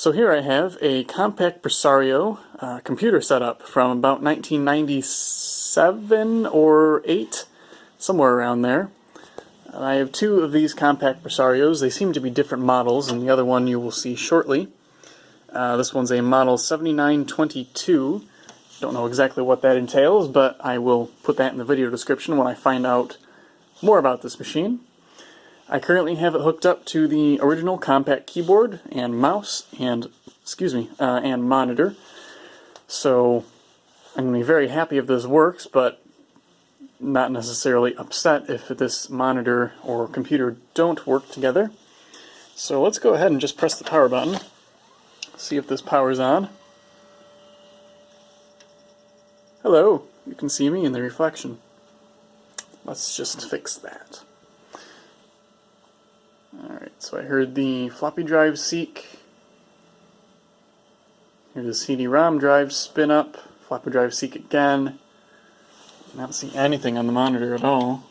So here I have a Compaq Presario computer setup from about 1997 or 8, somewhere around there. I have two of these Compaq Presarios. They seem to be different models, and the other one you will see shortly. This one's a model 7922. Don't know exactly what that entails, but I will put that in the video description when I find out more about this machine. I currently have it hooked up to the original Compaq keyboard and mouse and and monitor. So I'm going to be very happy if this works, but not necessarily upset if this monitor or computer don't work together. So let's go ahead and just press the power button. See if this powers on. Hello, you can see me in the reflection. Let's just fix that. Alright, so I heard the floppy drive seek. Here's the CD-ROM drive spin up. Floppy drive seek again. Not see anything on the monitor at all.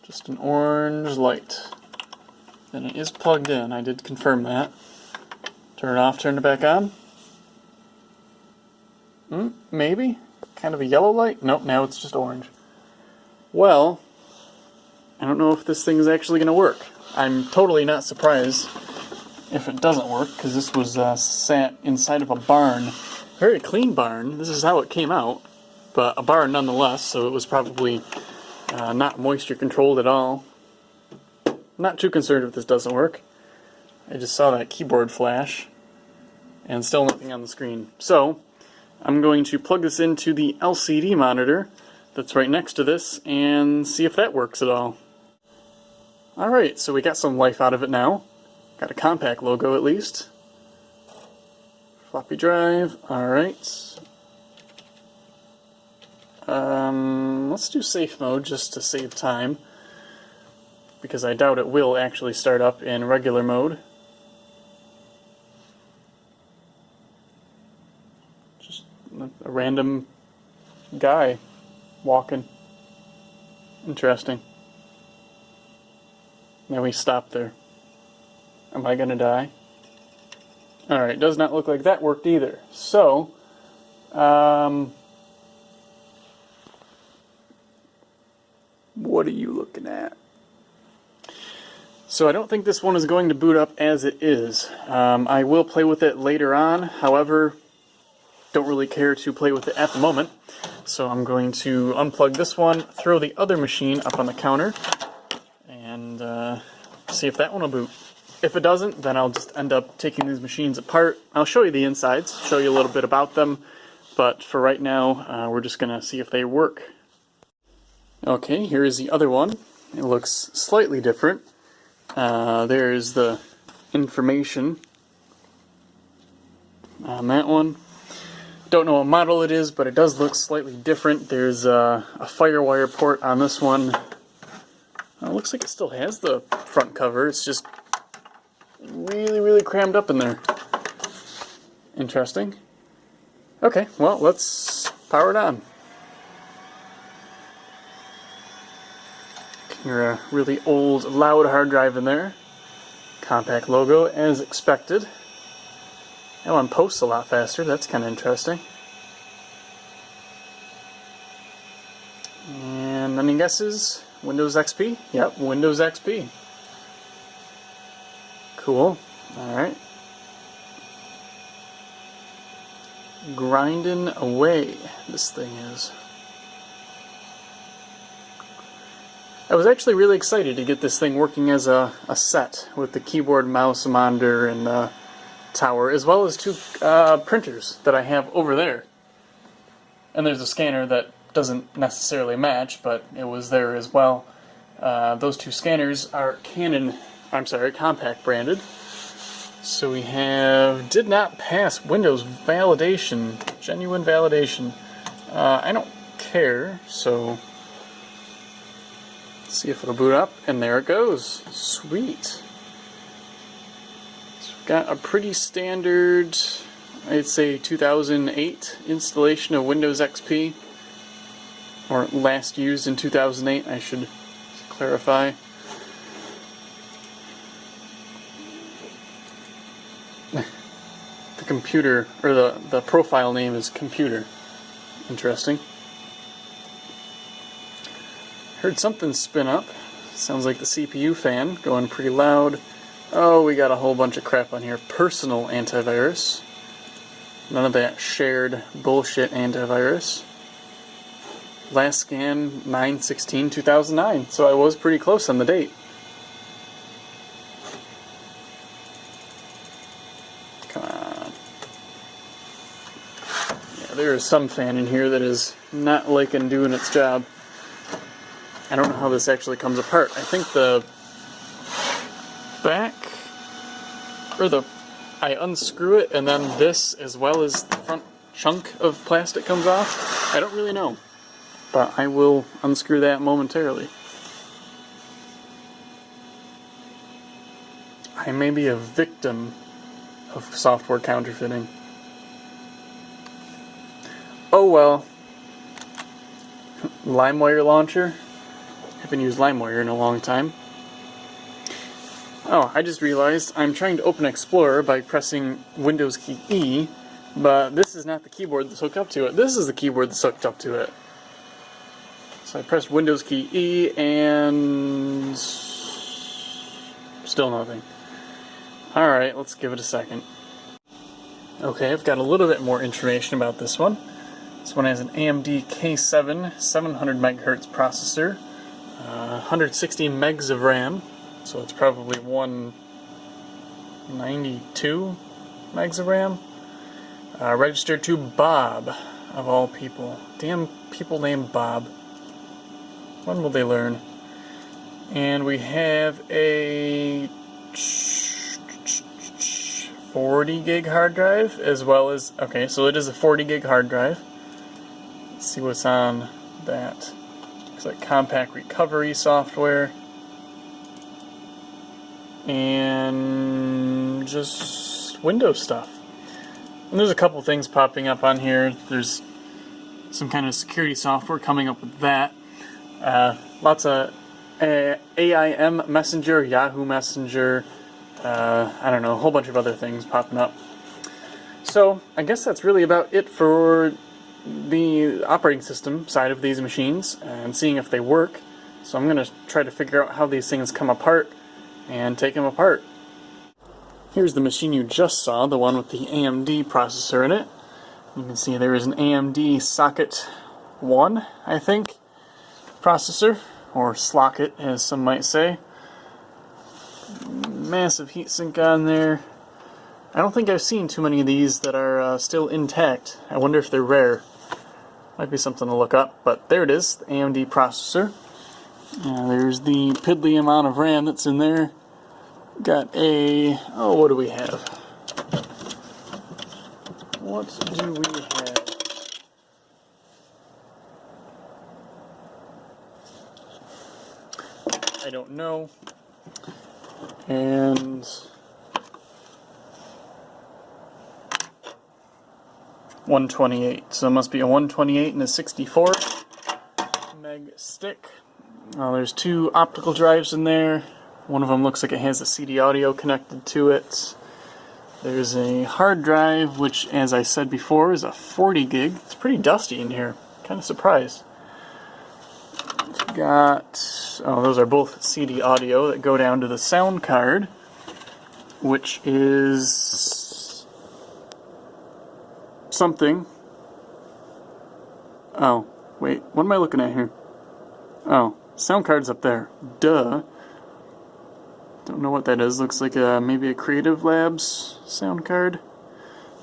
Just an orange light. And it is plugged in, I did confirm that. Turn it off, turn it back on. Maybe? Kind of a yellow light? Nope, now it's just orange. Well, I don't know if this thing is actually going to work. I'm totally not surprised if it doesn't work, because this was sat inside of a barn. Very clean barn. This is how it came out, but a barn nonetheless, so it was probably not moisture controlled at all. Not too concerned if this doesn't work. I just saw that keyboard flash, and still nothing on the screen. So, I'm going to plug this into the LCD monitor that's right next to this, and see if that works at all. Alright, so we got some life out of it now. Got a Compaq logo at least. Floppy drive, alright. Let's do safe mode just to save time, because I doubt it will actually start up in regular mode. Just a random guy walking. Interesting. Now we stop there. Am I gonna die? Alright, does not look like that worked either. So, what are you looking at? So I don't think this one is going to boot up as it is. I will play with it later on, however, don't really care to play with it at the moment. So I'm going to unplug this one, throw the other machine up on the counter, and see if that one will boot. If it doesn't, then I'll just end up taking these machines apart. I'll show you the insides, show you a little bit about them, but for right now, we're just going to see if they work. Okay, here is the other one. It looks slightly different. There's the information on that one. Don't know what model it is, but it does look slightly different. There's a FireWire port on this one. It looks like it still has the front cover. It's just really crammed up in there. Interesting. Okay, well, let's power it on. Hear a really old, loud hard drive in there. Compaq logo, as expected. That one posts a lot faster. That's kind of interesting. And any guesses? Windows XP? Yep, Windows XP. Cool. Alright. Grinding away, this thing is. I was actually really excited to get this thing working as a set with the keyboard, mouse, monitor, and tower, as well as two printers that I have over there. And there's a scanner that doesn't necessarily match, but it was there as well. Those two scanners are Compaq branded. So we have did not pass Windows validation, genuine validation. I don't care, so let's see if it'll boot up, and there it goes. Sweet. So we've got a pretty standard, I'd say 2008 installation of Windows XP, or last used in 2008, I should clarify. the computer, or the profile name is computer. Interesting. Heard something spin up. Sounds like the CPU fan going pretty loud. Oh, we got a whole bunch of crap on here. Personal antivirus. None of that shared bullshit antivirus. Last scan 9/16/2009, so I was pretty close on the date. Come on. Yeah, there is some fan in here that is not liking doing its job. I don't know how this actually comes apart. I think the back, or I unscrew it and then this as well as the front chunk of plastic comes off. I don't really know, but I will unscrew that momentarily. I may be a victim of software counterfeiting. Oh well. LimeWire launcher. Haven't used LimeWire in a long time. Oh, I just realized I'm trying to open Explorer by pressing Windows key E, but this is not the keyboard that's hooked up to it. This is the keyboard that's hooked up to it. So I pressed Windows key E and still nothing. Alright, let's give it a second. Okay, I've got a little bit more information about this one. This one has an AMD K7 700 MHz processor, 160 megs of RAM, so it's probably 192 megs of RAM. Registered to Bob, of all people. Damn people named Bob. When will they learn? And we have a 40 gig hard drive, as well as, okay, so it is a 40 gig hard drive. Let's see what's on that. Looks like Compaq recovery software. And just Windows stuff. And there's a couple things popping up on here. There's some kind of security software coming up with that. Lots of AIM Messenger, Yahoo Messenger, I don't know, a whole bunch of other things popping up. So, I guess that's really about it for the operating system side of these machines and seeing if they work. So I'm going to try to figure out how these things come apart and take them apart. Here's the machine you just saw, the one with the AMD processor in it. You can see there is an AMD Socket 1, I think, processor, or Slocket as some might say. Massive heatsink on there. I don't think I've seen too many of these that are still intact. I wonder if they're rare. Might be something to look up, but there it is, the AMD processor. There's the piddly amount of RAM that's in there. Got a, oh, what do we have? What do we have? I don't know. And 128. So it must be a 128 and a 64 meg stick. There's two optical drives in there. One of them looks like it has a CD audio connected to it. There's a hard drive, which, as I said before, is a 40 gig. It's pretty dusty in here. Kind of surprised. Got, oh, those are both CD audio that go down to the sound card, which is something. Oh, wait, what am I looking at here? Oh, sound card's up there. Duh. Don't know what that is. Looks like maybe a Creative Labs sound card.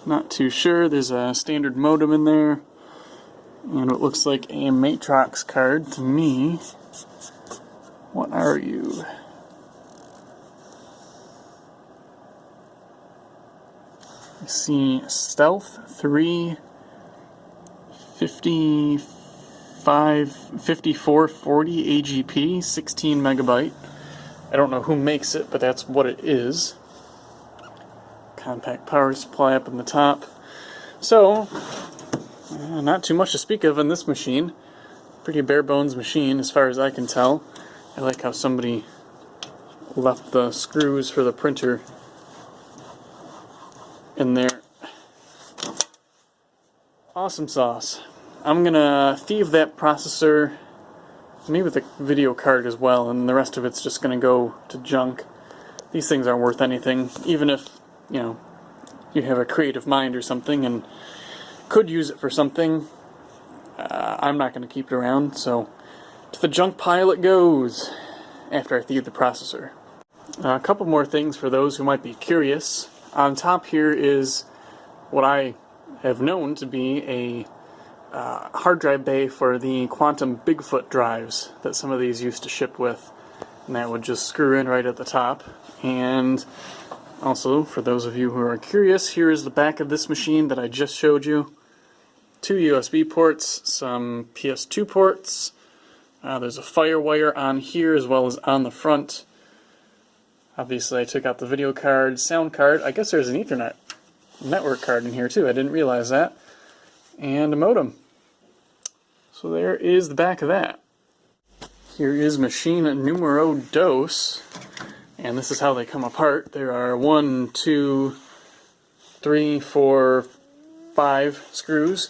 Not too sure. There's a standard modem in there. And what looks like a Matrox card to me. What are you? I see Stealth 3 5440 AGP, 16 megabyte. I don't know who makes it, but that's what it is. Compaq power supply up in the top. So, not too much to speak of in this machine. Pretty bare bones machine as far as I can tell. I like how somebody left the screws for the printer in there. Awesome sauce. I'm gonna thieve that processor, maybe the video card as well, and the rest of it's just gonna go to junk. These things aren't worth anything, even if, you know, you have a creative mind or something and could use it for something. I'm not gonna keep it around, so to the junk pile it goes after I thieve the processor. A couple more things for those who might be curious. On top here is what I have known to be a hard drive bay for the quantum Bigfoot drives that some of these used to ship with, and that would just screw in right at the top. And also, for those of you who are curious, here is the back of this machine that I just showed you. 2 USB ports, some PS2 ports, there's a FireWire on here as well as on the front. Obviously I took out the video card, sound card. I guess there's an Ethernet network card in here too, I didn't realize that. And a modem. So there is the back of that. Here is machine numero dos, and this is how they come apart. There are 1, 2, 3, 4, 5 screws,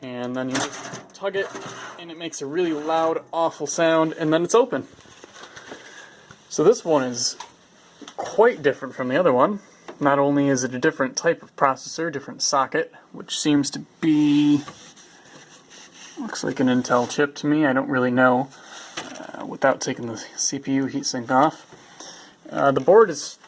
and then you just tug it, and it makes a really loud, awful sound, and then it's open. So this one is quite different from the other one. Not only is it a different type of processor, different socket, which seems to be, looks like an Intel chip to me, I don't really know, without taking the CPU heatsink off. The board is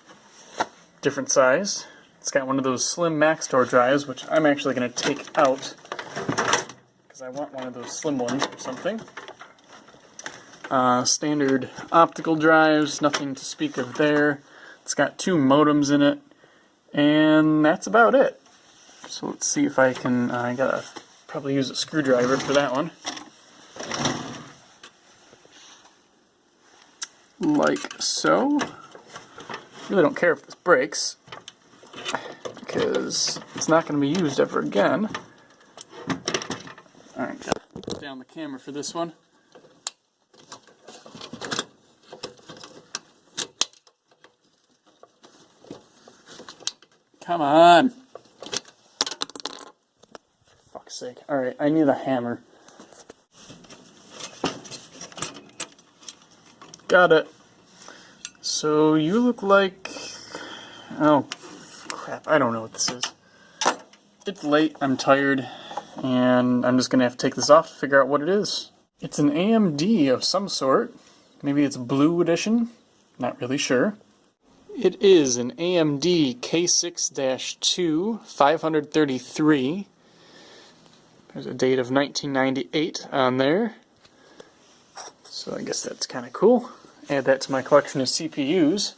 different size. It's got one of those slim Maxtor drives, which I'm actually going to take out, because I want one of those slim ones or something. Standard optical drives, nothing to speak of there. It's got 2 modems in it, and that's about it. So let's see if I can, I gotta probably use a screwdriver for that one. Like so. Really don't care if this breaks, because it's not going to be used ever again. Alright, gotta put down the camera for this one. Come on! For fuck's sake. Alright, I need a hammer. Got it. So you look like... oh, crap. I don't know what this is. It's late, I'm tired, and I'm just going to have to take this off to figure out what it is. It's an AMD of some sort. Maybe it's Blue Edition? Not really sure. It is an AMD K6-2 533. There's a date of 1998 on there. So I guess that's kind of cool. Add that to my collection of CPUs.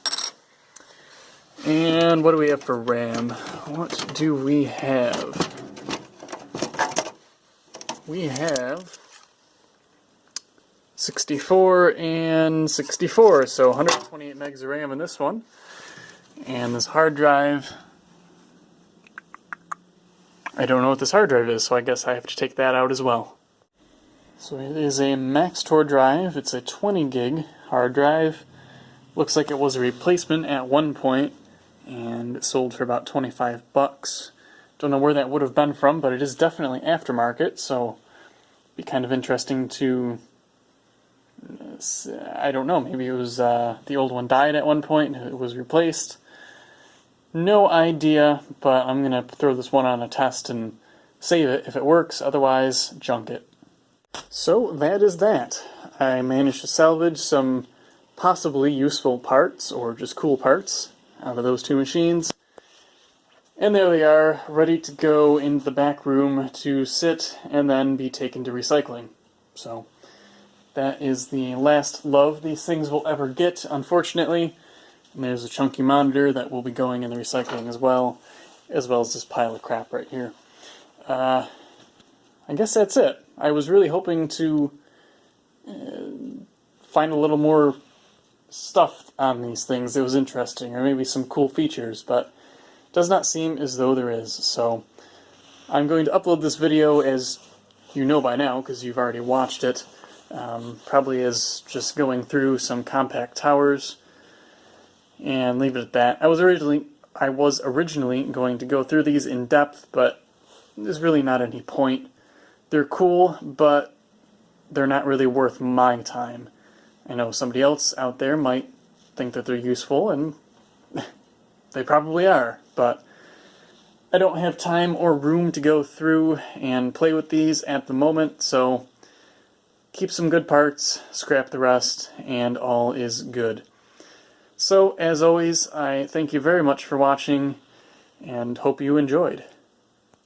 And what do we have for RAM? What do we have? We have 64 and 64, so 128 megs of RAM in this one. And this hard drive, I don't know what this hard drive is, so I guess I have to take that out as well. So it is a Maxtor drive. It's a 20 gig hard drive. Looks like it was a replacement at one point, and it sold for about 25 bucks. Don't know where that would have been from, but it is definitely aftermarket, so it'd be kind of interesting to, I don't know, maybe it was the old one died at one point and it was replaced. No idea, but I'm going to throw this one on a test and save it if it works, otherwise junk it. So that is that. I managed to salvage some possibly useful parts, or just cool parts, out of those 2 machines. And there they are, ready to go into the back room to sit and then be taken to recycling. So that is the last love these things will ever get, unfortunately. And there's a chunky monitor that will be going in the recycling as well as this pile of crap right here. I guess that's it. I was really hoping to find a little more stuff on these things that was interesting, or maybe some cool features, but it does not seem as though there is. So I'm going to upload this video, as you know by now, because you've already watched it, probably as just going through some Compaq towers, and leave it at that. I was originally I was originally going to go through these in depth, but there's really not any point. They're cool, but they're not really worth my time. I know somebody else out there might think that they're useful, and they probably are, but I don't have time or room to go through and play with these at the moment, so keep some good parts, scrap the rest, and all is good. So, as always, I thank you very much for watching, and hope you enjoyed.